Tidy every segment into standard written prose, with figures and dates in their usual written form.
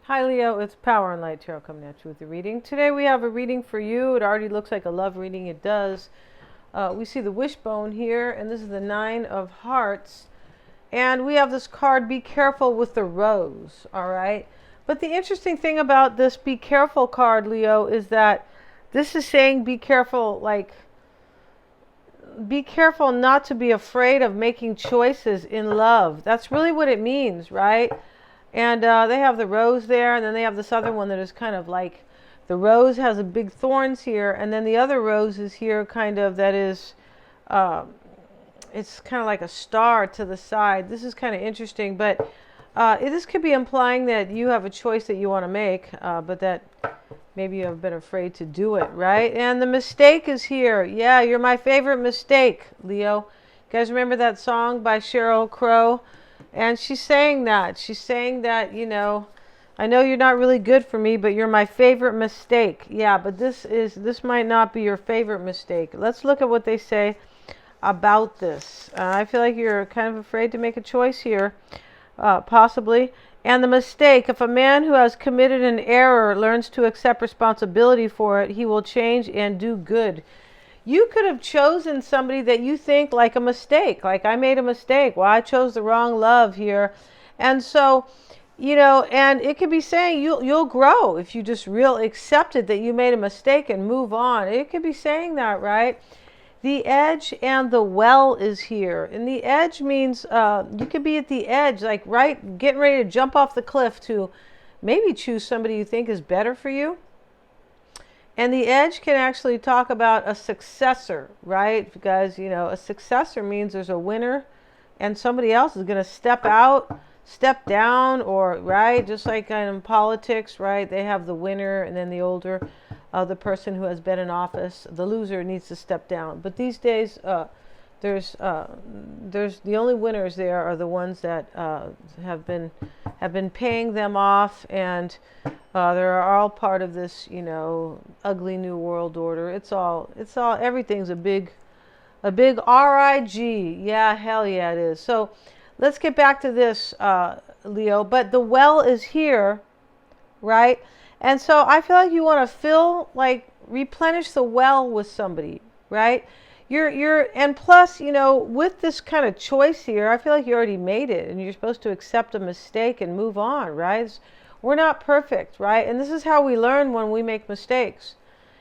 Hi Leo, it's Power and Light Tarot coming at you with the reading. Today we have a reading for you. It already looks like a love reading. It does. We see the wishbone here, and this is the Nine of Hearts. And we have this card, Be Careful with the Rose, all right? But the interesting thing about this Be Careful card, Leo, is that this is saying be careful, like, be careful not to be afraid of making choices in love. That's really what it means, right? And they have the rose there, and then they have this other one that is kind of like, the rose has a big thorns here, and then the other rose is here kind of that is, it's kind of like a star to the side. This is kind of interesting, but this could be implying that you have a choice that you want to make, but that maybe you have been afraid to do it, right? And the mistake is here. Yeah, you're my favorite mistake, Leo. You guys remember that song by Sheryl Crow? And she's saying that. She's saying that, you know, I know you're not really good for me, but you're my favorite mistake. Yeah, but this might not be your favorite mistake. Let's look at what they say about this. I feel like you're kind of afraid to make a choice here, possibly. And the mistake, if a man who has committed an error learns to accept responsibility for it, he will change and do good. You could have chosen somebody that you think like a mistake, like I made a mistake. Well, I chose the wrong love here. And so, you know, and it could be saying you'll grow if you just real accept it that you made a mistake and move on. It could be saying that, right? The edge and the well is here. And the edge means you could be at the edge, like right, getting ready to jump off the cliff to maybe choose somebody you think is better for you. And the edge can actually talk about a successor, right? Because, you know, a successor means there's a winner and somebody else is going to step out, step down, or, right? Just like in politics, right? They have the winner and then the older, the person who has been in office, the loser needs to step down. But these days, there's the only winners there are the ones that have been paying them off, and they're all part of this, you know, ugly new world order. Everything's a big RIG. Yeah, hell yeah, it is. So let's get back to this, Leo. But the well is here, right? And so I feel like you want to replenish the well with somebody, right? And plus, you know, with this kind of choice here, I feel like you already made it and you're supposed to accept a mistake and move on, right? We're not perfect, right? And this is how we learn when we make mistakes.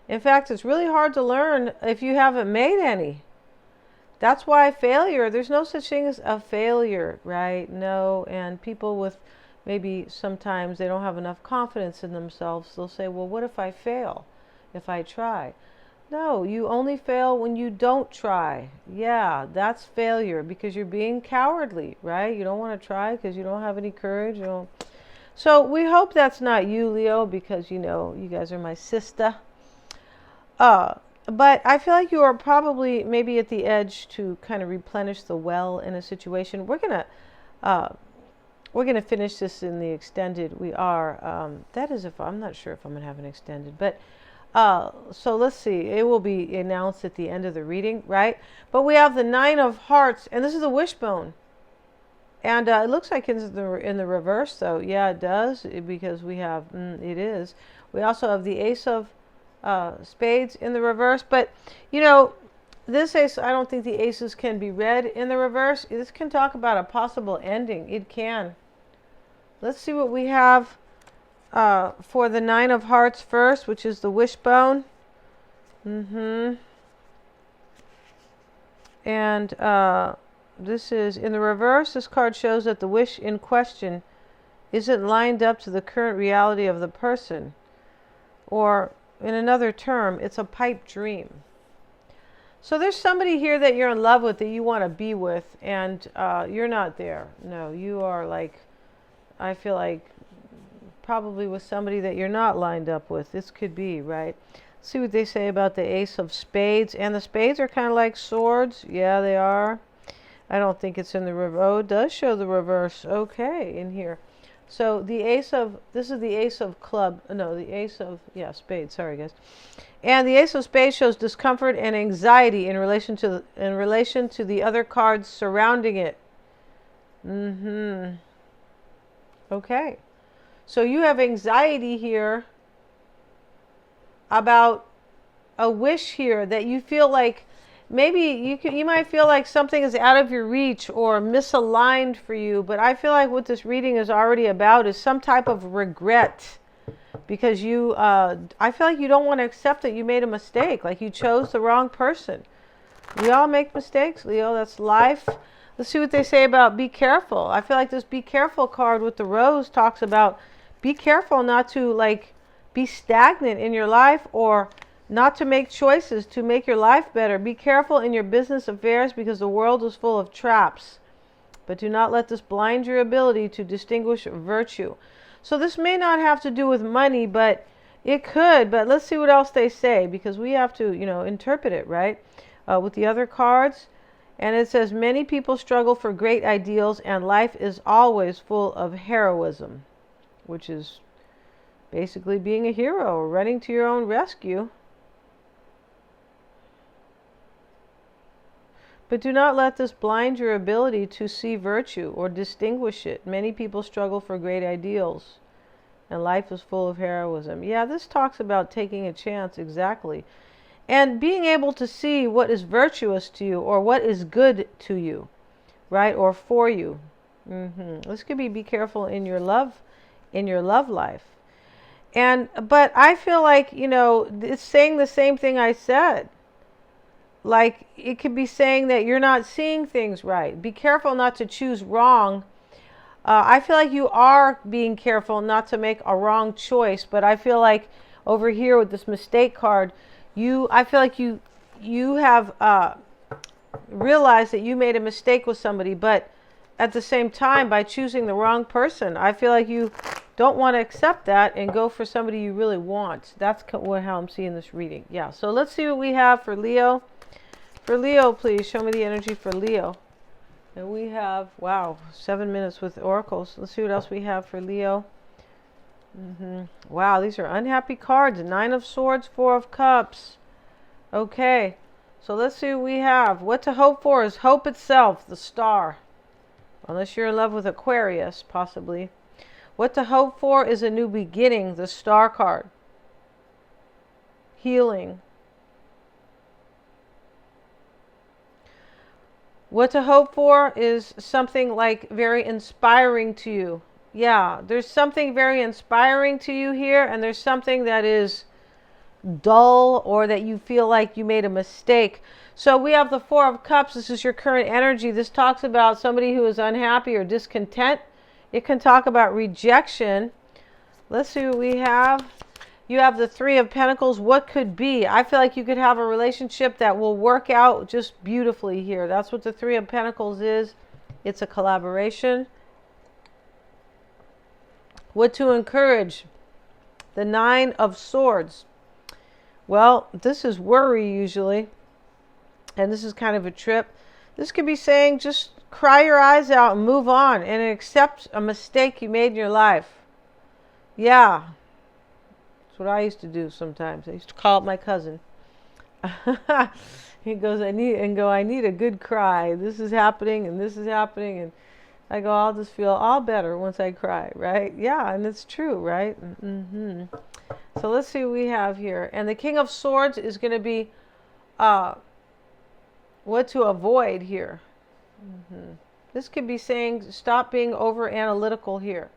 In fact, it's really hard to learn if you haven't made any. That's why failure, there's no such thing as a failure, right? No, and people with maybe sometimes they don't have enough confidence in themselves. They'll say, well, what if I fail? If I try? No, you only fail when you don't try. Yeah, that's failure because you're being cowardly, right? You don't want to try because you don't have any courage. You don't. So we hope that's not you, Leo, because, you know, you guys are my sister. But I feel like you are probably maybe at the edge to kind of replenish the well in a situation. We're gonna finish this in the extended. We are. That is if I'm not sure if I'm gonna have an extended, but. So let's see. It will be announced at the end of the reading, right? But we have the Nine of Hearts, and this is the wishbone. And it looks like it's in the reverse, though. Yeah, it does, because we have, it is. We also have the Ace of Spades in the reverse. But, you know, this ace, I don't think the aces can be read in the reverse. This can talk about a possible ending. It can. Let's see what we have. For the Nine of Hearts first, which is the wishbone. And this is in the reverse. This card shows that the wish in question isn't lined up to the current reality of the person. Or in another term, it's a pipe dream. So there's somebody here that you're in love with, that you want to be with, and you're not there. No, you are like, I feel like, probably with somebody that you're not lined up with. This could be, right? Let's see what they say about the Ace of Spades. And the spades are kind of like swords. Yeah, they are. I don't think it's in the reverse. Oh, it does show the reverse. Okay, in here. So the Ace of, this is the Ace of Club. No, the Ace of, yeah, Spades. Sorry, guys. And the Ace of Spades shows discomfort and anxiety in relation to the other cards surrounding it. Okay. So you have anxiety here about a wish here that you feel like maybe you might feel like something is out of your reach or misaligned for you, but I feel like what this reading is already about is some type of regret, because you I feel like you don't want to accept that you made a mistake, like you chose the wrong person. We all make mistakes, Leo. That's life. Let's see what they say about be careful. I feel like this be careful card with the rose talks about be careful not to like be stagnant in your life, or not to make choices to make your life better. Be careful in your business affairs because the world is full of traps. But do not let this blind your ability to distinguish virtue. So this may not have to do with money, but it could. But let's see what else they say, because we have to, interpret it, right? With the other cards. And it says, many people struggle for great ideals and life is always full of heroism, which is basically being a hero or running to your own rescue. But do not let this blind your ability to see virtue or distinguish it. Many people struggle for great ideals, and life is full of heroism. Yeah, this talks about taking a chance, exactly. And being able to see what is virtuous to you or what is good to you, right? Or for you. This could be careful in your love life. But I feel like, it's saying the same thing I said. Like, it could be saying that you're not seeing things right. Be careful not to choose wrong. I feel like you are being careful not to make a wrong choice. But I feel like over here with this mistake card, I feel like you have realized that you made a mistake with somebody. But at the same time, by choosing the wrong person, I feel like you don't want to accept that and go for somebody you really want. That's how I'm seeing this reading. Yeah, so let's see what we have for Leo. For Leo, please show me the energy for Leo. And we have, wow, 7 minutes with oracles. Let's see what else we have for Leo. Wow, these are unhappy cards. 9 of Swords, 4 of Cups. Okay, so let's see what we have. What to hope for is hope itself, the star. Unless you're in love with Aquarius, possibly. What to hope for is a new beginning, the star card. Healing. What to hope for is something like very inspiring to you. Yeah, there's something very inspiring to you here, and there's something that is dull or that you feel like you made a mistake. So we have the 4 of Cups. This is your current energy. This talks about somebody who is unhappy or discontent. It can talk about rejection. Let's see what we have. You have the 3 of Pentacles. What could be? I feel like you could have a relationship that will work out just beautifully here. That's what the 3 of Pentacles is. It's a collaboration. What to encourage? The 9 of Swords. Well, this is worry usually. And this is kind of a trip. This could be saying just cry your eyes out and move on and accept a mistake you made in your life. Yeah. That's what I used to do sometimes. I used to call up my cousin. He goes, I need a good cry. This is happening and this is happening. And I go, I'll just feel all better once I cry, right? Yeah, and it's true, right? So let's see what we have here. And the King of Swords is going to be what to avoid here. This could be saying stop being over analytical here.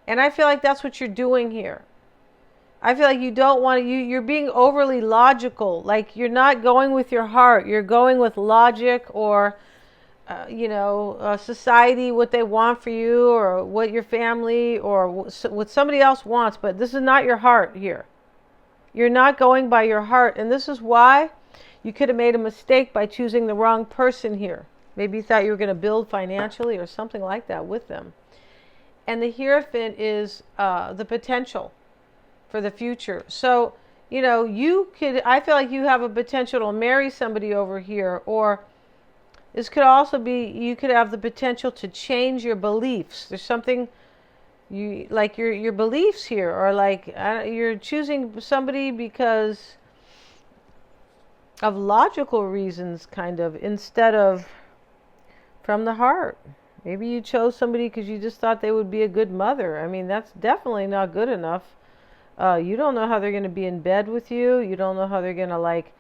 And I feel like that's what you're doing here. I feel like you don't want to, you're being overly logical. Like you're not going with your heart. You're going with logic or, society, what they want for you or what your family or what somebody else wants. But this is not your heart here. You're not going by your heart. And this is why you could have made a mistake by choosing the wrong person here. Maybe you thought you were going to build financially or something like that with them. And the Hierophant is the potential for the future. So, I feel like you have a potential to marry somebody over here, or this could also be, you could have the potential to change your beliefs. There's something you like your beliefs here, or like you're choosing somebody because of logical reasons, kind of, instead of from the heart. Maybe you chose somebody because you just thought they would be a good mother. I mean, that's definitely not good enough. You don't know how they're going to be in bed with you. You don't know how they're going to like.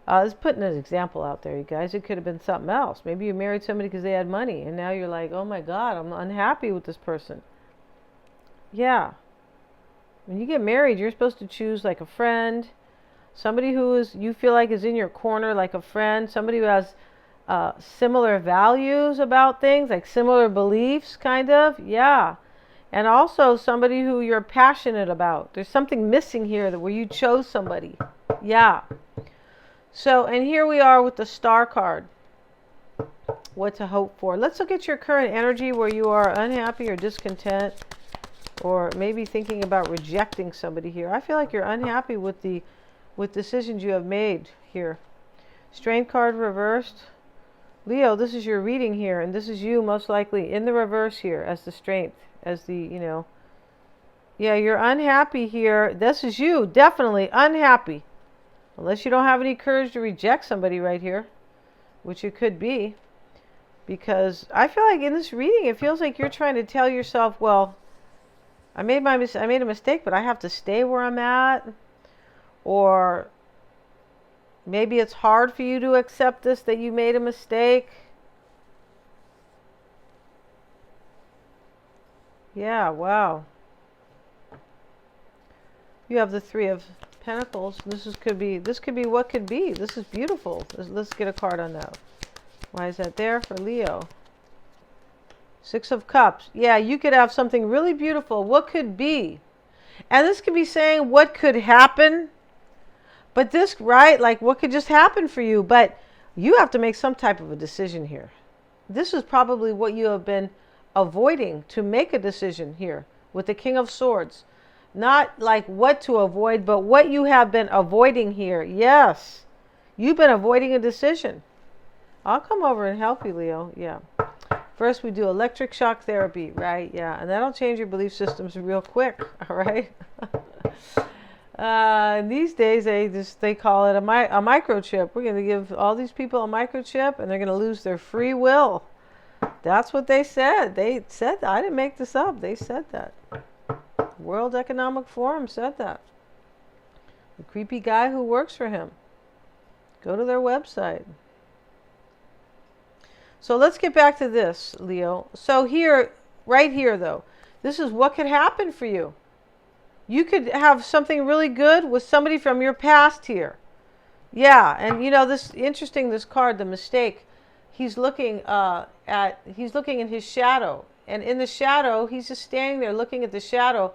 Let's put an example out there, you guys. It could have been something else. Maybe you married somebody because they had money, and now you're like, oh my God, I'm unhappy with this person. Yeah. When you get married, you're supposed to choose like a friend, somebody who is you feel like is in your corner, like a friend, somebody who has similar values about things, like similar beliefs, kind of. Yeah. And also somebody who you're passionate about. There's something missing here that where you chose somebody. Yeah. So, and here we are with the Star card. What to hope for. Let's look at your current energy where you are unhappy or discontent, or maybe thinking about rejecting somebody here. I feel like you're unhappy with decisions you have made here. Strength card reversed. Leo, this is your reading here, and this is you most likely in the reverse here as the strength, as the, yeah, you're unhappy here. This is you, definitely unhappy. Unless you don't have any courage to reject somebody right here, which it could be. Because I feel like in this reading, it feels like you're trying to tell yourself, well, I made a mistake, but I have to stay where I'm at. Or maybe it's hard for you to accept this, that you made a mistake. Yeah, wow. You have the Three of Pentacles. This could be what could be. This is beautiful. Let's get a card on that. Why is that there for Leo? Six of Cups. Yeah, you could have something really beautiful. What could be? And this could be saying what could happen. But this, right, like what could just happen for you. But you have to make some type of a decision here. This is probably what you have been avoiding, to make a decision here with the King of Swords. Not like what to avoid, but what you have been avoiding here. Yes, you've been avoiding a decision. I'll come over and help you, Leo. Yeah. First, we do electric shock therapy, right? Yeah, and that'll change your belief systems real quick, all right? These days, they call it a microchip. We're going to give all these people a microchip, and they're going to lose their free will. That's what they said. They said that. I didn't make this up. They said that. World Economic Forum said that. The creepy guy who works for him. Go to their website. So let's get back to this, Leo. So here, right here though, this is what could happen for you. You could have something really good with somebody from your past here. Yeah, and this interesting, this card, the mistake. He's looking in his shadow, and in the shadow, he's just standing there looking at the shadow.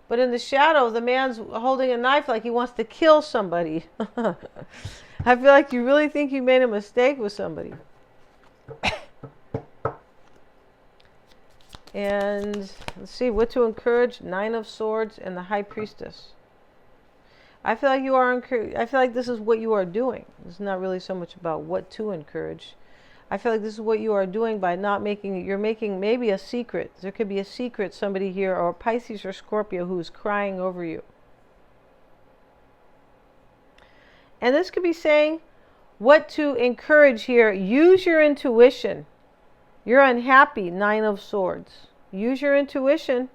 But in the shadow, the man's holding a knife like he wants to kill somebody. I feel like you really think you made a mistake with somebody. And let's see, what to encourage. Nine of Swords and the High Priestess. I feel like I feel like this is what you are doing. It's not really so much about what to encourage. I feel like this is what you are doing by not making it. You're making maybe a secret. There could be a secret, somebody here, or Pisces or Scorpio who's crying over you. And this could be saying what to encourage here. Use your intuition. You're unhappy, Nine of Swords. Use your intuition.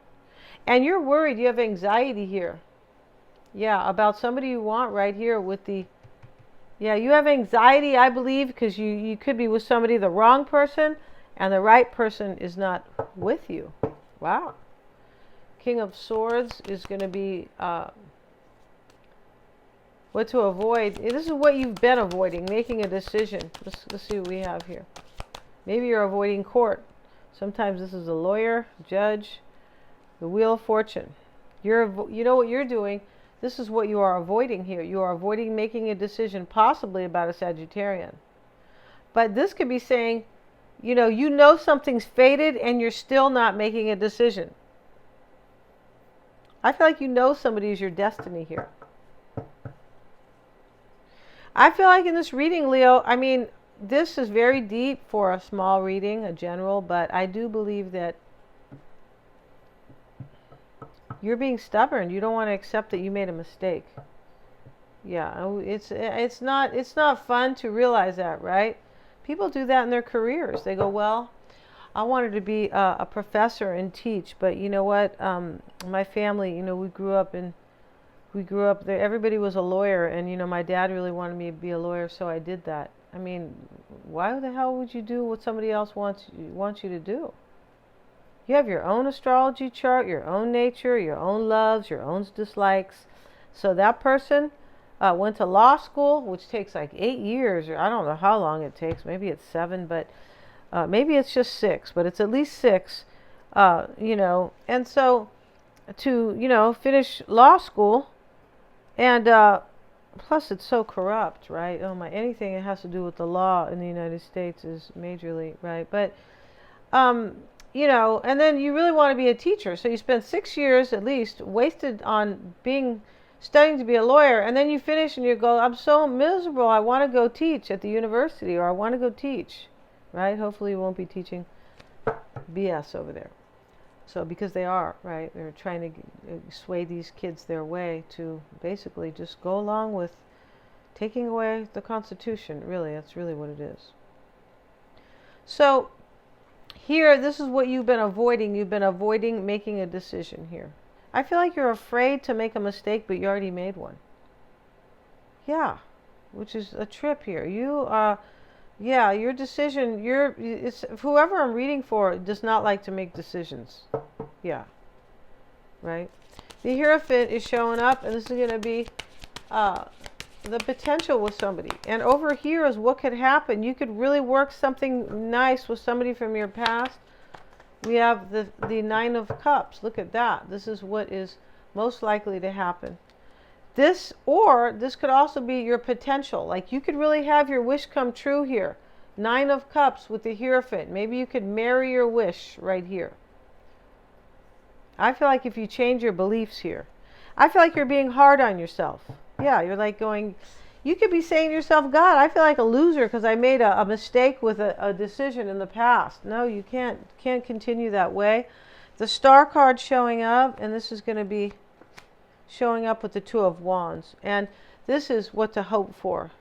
And you're worried. You have anxiety here. Yeah, about somebody you want right here with the... Yeah, you have anxiety, I believe, because you could be with somebody, the wrong person, and the right person is not with you. Wow. King of Swords is going to be what to avoid. This is what you've been avoiding, making a decision. Let's see what we have here. Maybe you're avoiding court. Sometimes this is a lawyer, judge, the Wheel of Fortune. You know what you're doing. This is what you are avoiding here. You are avoiding making a decision possibly about a Sagittarian. But this could be saying, you know something's fated and you're still not making a decision. I feel like you know somebody is your destiny here. I feel like in this reading, Leo, I mean, this is very deep for a small reading, a general, but I do believe that you're being stubborn. You don't want to accept that you made a mistake. Yeah, it's not fun to realize that, right? People do that in their careers. They go, well, I wanted to be a professor and teach, but you know what? My family, we grew up there. Everybody was a lawyer, and my dad really wanted me to be a lawyer, so I did that. I mean, why the hell would you do what somebody else wants you to do? You have your own astrology chart, your own nature, your own loves, your own dislikes. So that person went to law school, which takes like 8 years, or I don't know how long it takes. Maybe it's 7, but maybe it's just 6, but it's at least 6. And so to finish law school, and plus it's so corrupt, right? Oh my, anything that has to do with the law in the United States is majorly, right? But and then you really want to be a teacher, so you spend 6 years at least wasted on studying to be a lawyer, and then you finish and you go, I'm so miserable, I want to go teach at the university, or I want to go teach, right? Hopefully you won't be teaching BS over there. So because they are, right? They're trying to sway these kids their way to basically just go along with taking away the Constitution. Really, that's really what it is. So here, this is what you've been avoiding. You've been avoiding making a decision here. I feel like you're afraid to make a mistake, but you already made one. Yeah, which is a trip here. Your decision, it's whoever I'm reading for does not like to make decisions. Yeah, right? The Hierophant is showing up, and this is going to be the potential with somebody. And over here is what could happen. You could really work something nice with somebody from your past. We have the Nine of Cups. Look at that. This is what is most likely to happen. This could also be your potential. Like you could really have your wish come true here. 9 of Cups with the Hierophant. Maybe you could marry your wish right here. I feel like if you change your beliefs here, I feel like you're being hard on yourself. Yeah, you're like going, you could be saying to yourself, God, I feel like a loser because I made a mistake with a decision in the past. No, you can't continue that way. The Star card showing up, and this is going to be showing up with the Two of Wands. And this is what to hope for.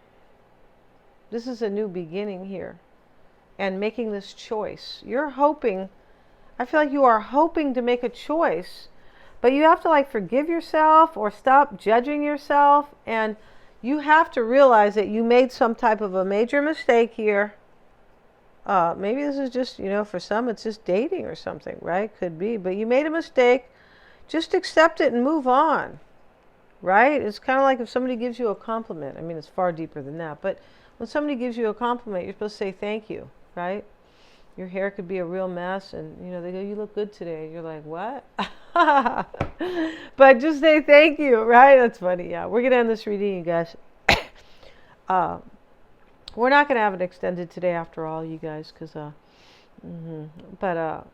This is a new beginning here. And making this choice. You're hoping, I feel like you are hoping to make a choice, but you have to like forgive yourself or stop judging yourself, and you have to realize that you made some type of a major mistake here. Maybe this is just, for some it's just dating or something, right? Could be, but you made a mistake. Just accept it and move on, right? It's kind of like if somebody gives you a compliment. I mean, it's far deeper than that, but when somebody gives you a compliment, you're supposed to say thank you, right? Your hair could be a real mess, and they go, you look good today. You're like, what? But just say thank you, right? That's funny. Yeah, we're gonna end this reading, you guys. We're not gonna have it extended today, after all, you guys, because but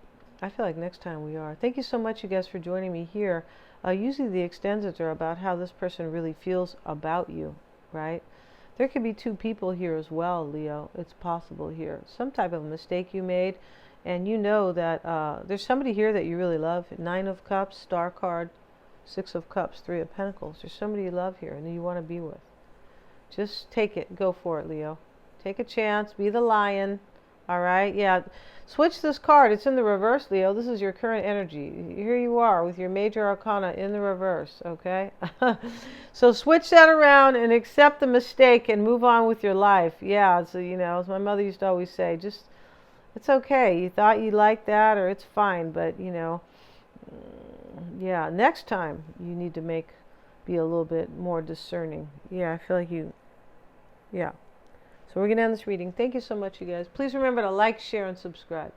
I feel like next time we are. Thank you so much, you guys, for joining me here. Usually the extendeds are about how this person really feels about you, right? There could be 2 people here as well, Leo. It's possible here. Some type of mistake you made, and you know that there's somebody here that you really love. 9 of Cups, Star card, 6 of Cups, 3 of Pentacles. There's somebody you love here and you want to be with. Just take it. Go for it, Leo. Take a chance. Be the lion. All right? Yeah. Switch this card. It's in the reverse, Leo. This is your current energy. Here you are with your major arcana in the reverse, okay? So switch that around and accept the mistake and move on with your life. Yeah, so, as my mother used to always say, just, it's okay. You thought you liked that, or it's fine, but, yeah, next time you need to be a little bit more discerning. Yeah, I feel like yeah. So we're going to end this reading. Thank you so much, you guys. Please remember to like, share, and subscribe.